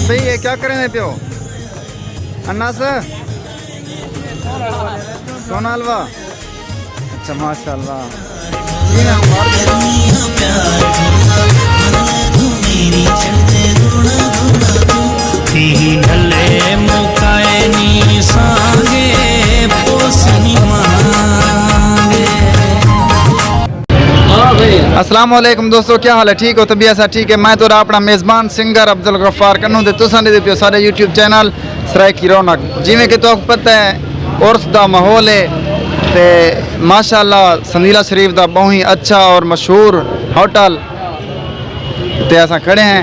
भाई ये क्या करें पे हो अन्नास सोना हलवा अच्छा माशाल्लाह अस्सलाम वालेकुम दोस्तों, क्या हाल है? ठीक हो? तबीयत ऐसा ठीक है। मैं तो अपना मेज़बान सिंगर अब्दुल गफ्फार कन्नू ते तुसां दे पियो सारे यूट्यूब चैनल सराइकी रौनक। जिमें कि तो पता है उर्स दा माहौल है ते माशाल्लाह संदीला शरीफ दा बहुत ही अच्छा और मशहूर होटल ते असां खड़े हैं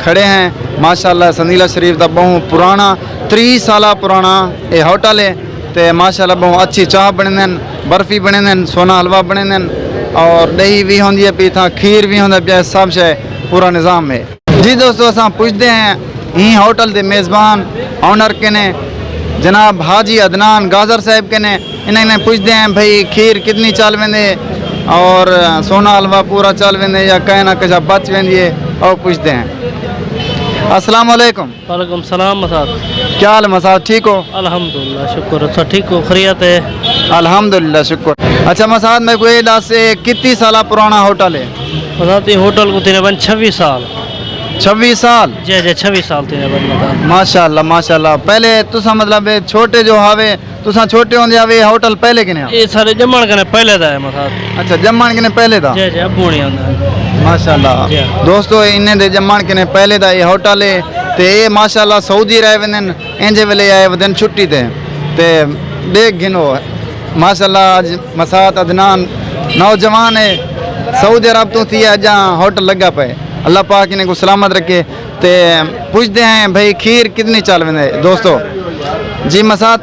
खड़े हैं। माशाल्लाह संदीला शरीफ दा बहुत पुराना 30 साल पुराना ये होटल है ते माशाल्लाह बहुत अच्छी चाह बने बर्फ़ी बने सोना हलवा बने और दही भी होंदी है पी था खीर भी होंदा पिया सब शे पूरा निज़ाम है जी। दोस्तों असां पुछते हैं यहीं होटल के मेज़बान ऑनर के ने जनाब हाजी अदनान गाजर साहब के ने इन्हें पूछते हैं भाई खीर कितनी चल वेंदे और सोना हलवा पूरा चल वेंदे या कहीं ना कहीं बच वेंदी है और पूछते हैं। अस्सलाम वालेकुम। वालेकुम सलाम मसाद। क्या हाल मसाद? ठीक हो? अल्हम्दुलिल्लाह शुक्र। अच्छा ठीक हो? खैरियत है? अल्हम्दुलिल्लाह शुक्र। अच्छा मसाद में कोई दस कितनी साल पुराना होटल है? मसाद ये होटल को तकरीबन 26 साल। 26 साल? जी जी 26 साल तकरीबन। माशाल्लाह माशाल्लाह। पहले तुसा मतलब छोटे जो हावे तुसा छोटे होंदे हावे होटल पहले किने? ये सारे जम्मण कने पहले दा है मसाद। अच्छा जम्मण किने पहले दा? जी जी अबू नहीं आंदा। माशाल्लाह दोस्तों इन्हें दे जम्मण किने पहले दा ये होटल है ते ये माशाल्लाह सऊदी रह वेंदन इंजे वेले आए वदन छुट्टी ते देख गिनो माशाल्लाह आज मसाद अदनान नौजवान है सऊदी अरब तो थी अजा होटल लगा पे अल्लाह पाक इन्हें को सलामत रखे। ते पूछते हैं भाई खीर कितनी चल वेंदे दोस्तों जी? मसाद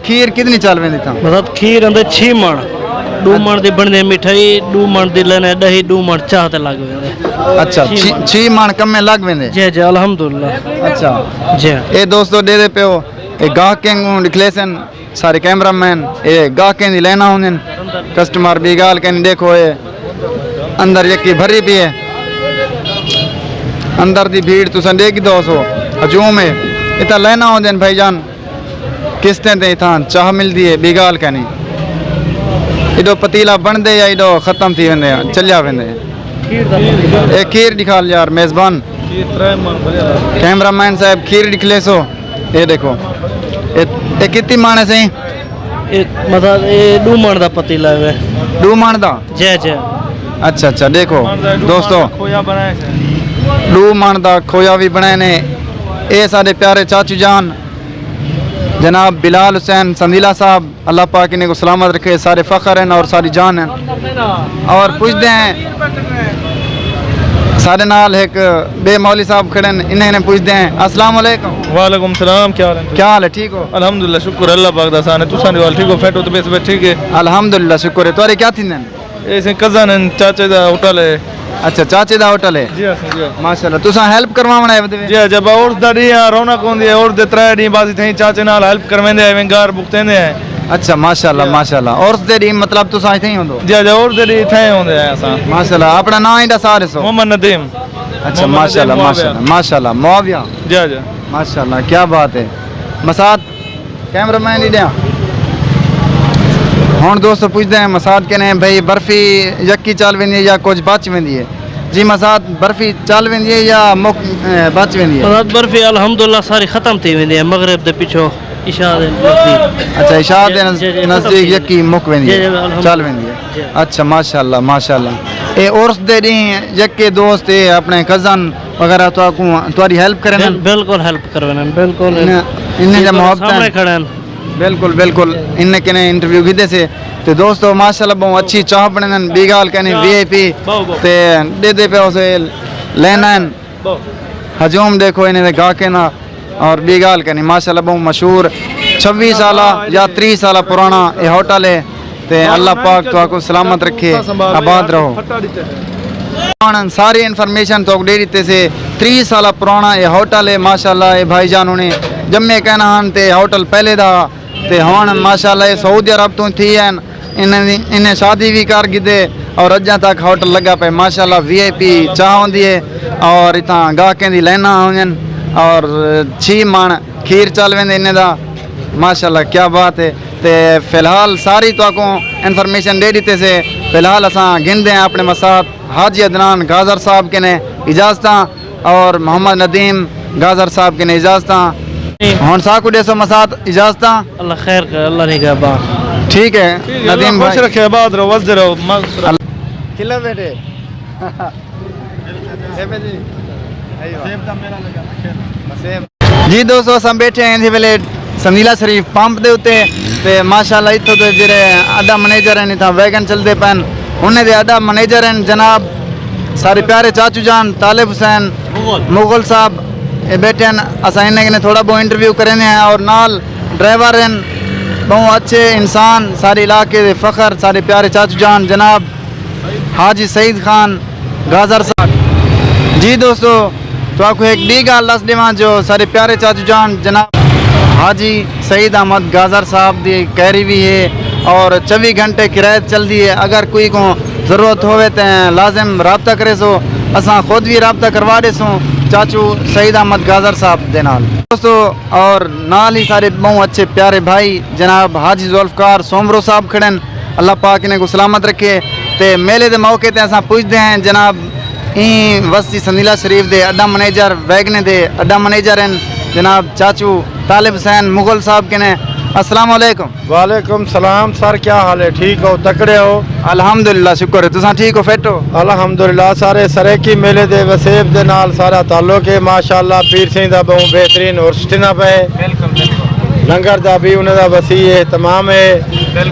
खीर कितनी चल वेंदी था? मसाद खीर अंदर 6 मण 2 मण दी बनदे मिठाई 2 मण दी लेने दही 2 मण चाह ते लग वेंदे। अच्छा 6 मण कम में लग वेंदे? जी जी अल्हम्दुलिल्लाह। अच्छा जी ये दोस्तों दे पे हो ये गाहकें डिक्लेसन सारे कैमरामैन ये गाहकें दी लेना होंदे कस्टमर भी गाल के देखो ये अंदर यकी भरी भी है अंदर दी भीड़ तुसा देख दोस्तों हजूम है इतना लेना होंदे भाईजान किस्तें ते इतना चाह मिलती है बिगाल के नहीं इडो पतीला बनदे या इडो खत्म थी वेंदे चलिया वेंदे। एक खीर दिखाल यार मेज़बान कैमरामैन साहब खीर दिखले सो ये देखो ये कितनी माने से? मतलब ये 2 मण दा पतीला है। 2 मण दा? जी जी। अच्छा अच्छा देखो दोस्तों 2 मण दा खोया भी बनाए ने ये सारे प्यारे चाचू जान जनाब बिलाल हुसैन संदीला साहब अल्लाह पाक इन्हें को सलामत रखे सारे फ़ख्र हैं और सारी जान हैं। और पूछते हैं सारे नाल एक बे मौली साहब खड़े हैं इन्हें पूछते हैं अस्सलाम वालेकुम। वालेकुम सलाम। क्या हाल है? क्या हाल है? ठीक हो? अल्हम्दुलिल्लाह शुक्र अल्लाह पाक दा सान है तुसा वाल ठीक हो? फेट हो तो बस ठीक है अल्हम्दुलिल्लाह शुक्र है। तुम्हारे क्या थी ऐसे कज़न चाचे दा होटल है। अच्छा चाचे दा होटल है? जी जी माशाल्लाह तुसा हेल्प करवावना है? जी जब और दा डी रौनक होंदी है और दे 3 डी बाजी थई चाचे नाल हेल्प करवेंदे हैं गार बुकतेंदे हैं। अच्छा माशाल्लाह माशाल्लाह। और दे डी मतलब तुसा इथे ही होंदो? जी जी और दे डी थे होंदे हैं असा माशाल्लाह। अपना नाम ही दसा रहे सो? मोहम्मद नदीम। अच्छा माशाल्लाह माशाल्लाह माशाल्लाह मुआविया। जी जी माशाल्लाह क्या बात है। मसाद कैमरामैन ही हुण दोस्तों पूछते हैं मसाद के ने भाई बर्फ़ी यक्की चल वेंदी है या कुछ बच वेंदी है? जी मसाद बर्फ़ी चल वेंदी है या मुक बच वेंदी है? मसाद बर्फ़ी अल्हम्दुलिल्लाह सारी ख़त्म थी वेंदी है मगरिब दे पिछो इशा दे नज़दीक। अच्छा इशा दे नज़दीक यक्की मुक वेंदी है चल वेंदी है। अच्छा माशाल्लाह माशाल्लाह। ए उर्स दे दी यक्के दोस्त है अपने कज़न वगैरह तो तुम्हारी हेल्प करें? बिल्कुल हेल्प करवेन बिल्कुल इन्हें जब मोहब्बत खड़न बिल्कुल बिल्कुल इन्हें के इंटरव्यू कीते से तो दोस्तों माशाल्लाह बहुत अच्छी चाह बने बीगाल कहने VIP ते दे दे पे उसे लेना हजूम देखो इन्हें गा के ना और बीगाल कहने माशाल्लाह बहुत मशहूर 26 साल या 30 साल पुराना ये होटल है ते अल्लाह पाक तो आपको सलामत रखे आबाद रहो। सारी इन्फॉर्मेशन तो दे दी से 30 साल पुराना ये होटल है माशाल्लाह। ये भाईजान उन्हें जम्मे कहना ते होटल पहले दा ते हुण माशाल्लाह ये सऊदी अरब तो थी हैं इन्हें शादी भी कर गिदे और अजा तक होटल लगा पे माशाल्लाह VIP चाह होंदी है और इतना गाहकें दी लाइना होंगन और 6 मन खीर चल वेंदे इन्हें दा माशाल्लाह क्या बात है। ते फिलहाल सारी तो को इन्फॉर्मेशन दे दी से फिलहाल असा गिनते हैं अपने मसात हाजी अदनान गाजर साहब के ने इजाजत और मोहम्मद नदीम गाजर साहब के ने इजाजत हूँ साकू डेसो मसात इजाजत अल्लाह खैर कर अल्लाह ने कहा बा ठीक है नदीम खुश भाई रखे आबाद रहो वजद रहो खिला बेटे जी दोस्तों अस बैठे हैं वेले संदीला शरीफ पंप दे उत्ते ते माशाल्लाह इत्थों दे जेरे अड्डा मैनेजर हैं इत्थां वैगन चलदे पैन उन्हें दे अड्डा मैनेजर हैं जनाब सारे प्यारे चाचू जान तालिब हुसैन मुगल साहब ये बैठे हैं असा इन्हें थोड़ा बहुत इंटरव्यू करेंगे हैं और नाल ड्राइवर हैं बहुत अच्छे इंसान सारे इलाके दे फ़ख्र सारे प्यारे चाचू जान जनाब हाजी सईद खान गाजर साहब। जी दोस्तों तो आपको एक डी गाल दस देवां जो सारे प्यारे चाचू जान जनाब हाजी सईद अहमद गाजर साहब दी कैरी भी है और 24 घंटे किरायत चलती है। अगर कोई को ज़रूरत होवे तो लाजिम रब्ता करे सो असा खुद भी रब्ता करवा दे सो चाचू सईद अहमद गाजर साहब दे नाल दोस्तों और नाल ही सारे बहुत अच्छे प्यारे भाई जनाब हाजी जुल्फकार सोमरो साहब खड़न अल्लाह पाक इन्हें को सलामत रखे। ते मेले के मौके ते असा पूछते हैं जनाब बस्ती संदीला शरीफ दे अड्डा मैनेजर वैगने दे अड्डा मैनेजर हैं जनाब चाचू तालिब हुसैन मुगल साहब के ने अस्सलाम वालेकुम। वालेकुम सलाम सर क्या हाल है ठीक हो तकड़े हो अल्हम्दुलिल्लाह शुक्र है तुसा ठीक हो फिट हो अल्हम्दुलिल्लाह सारे सरेकी मेले दे वसेब दे नाल सारा ताल्लुक है माशाल्लाह पीर सिंह दा बहुत बेहतरीन और सुठना पे लंगर दा भी उन्हें दा वसी है तमाम है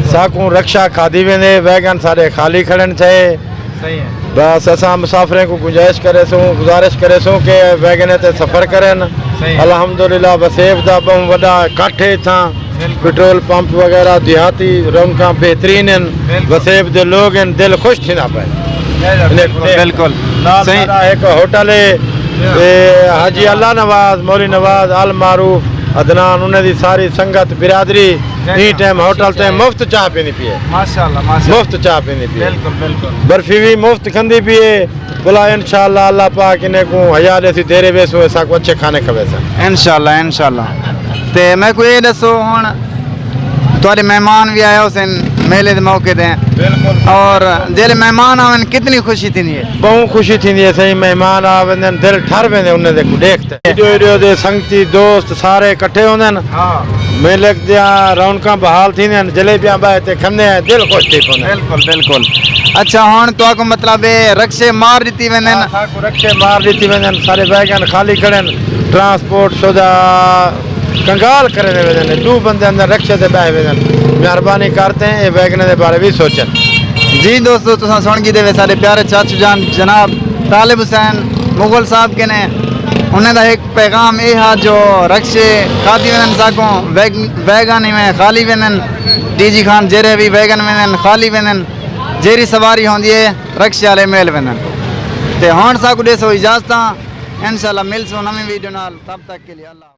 साकू रक्षा खादी वेंदे वैगन सारे खाली खड़न थे सही है बस असा मुसाफिर को गुजारिश करे सो के वैगन ते सफ़र करन अल्हम्दुलिल्लाह वसेब दा बहुत वड्डा इकट्ठ है था पेट्रोल पंप वगैरह देहाती रौनक बेहतरीन हैं वसेब दे लोग हैं दिल खुश थी ना पे बिल्कुल सही एक होटल है हाजी अल्लाह नवाज मौली नवाज अल मारूफ अदनान उन्हें दी सारी संगत बिरादरी ई टाइम होटल ते मुफ्त चाह पीनी पिए माशाल्लाह मुफ्त चाह पीनी पिए बिल्कुल बिल्कुल बर्फी भी मुफ्त खंदी पिए बोला इंशाल्लाह अल्लाह पाक इन्हें को हया दे सी तेरे वेसो ऐसा को अच्छे खाने खवे सा इंशाल्लाह ते मैं कोई ये दसो हुन तुहारे मेहमान भी आए हुसन मेले के मौके ते और जेले मेहमान आवन कितनी खुशी थी है बहुत खुशी थी है सही मेहमान आवेंदन दिल ठर वेंदे उन्हें देखो देखते वीडियो दे संगती दोस्त सारे इकट्ठे होंदन हां मेले दिया रौनक बहाल थी जलेबियां बाहे ते खंदे दिल खुश थी पोंदे बिल्कुल अच्छा हुन तो को मतलब रक्षे मार दी वेंदन साकू रक्षे मार दी वेंदन सारे वैगन खाली खड़न ट्रांसपोर्ट सोदा कंगाल करे वेंदन दो बंदे अंदर रक्षे ते बाहे वेंदन मेहरबानी करते हैं ये वैगन के बारे भी सोचन। जी दोस्तों तुसा सुन की देवे सारे प्यारे चाचू जान जनाब तालिब हुसैन मुगल साहब के ने उन्हें दा एक पैगाम ये है जो रक्षे खादी वेंदन साको वैगन में खाली वेंदन डीजी खान जेरे भी वैगन वेंदन खाली वेंदन जेरी सवारी होंदी है रक्षे वाले मेल वेंदन ते हुन साको देसो इजाजत इंशाल्लाह मिलसो नवी वीडियो नाल तब तक के लिए अल्लाह।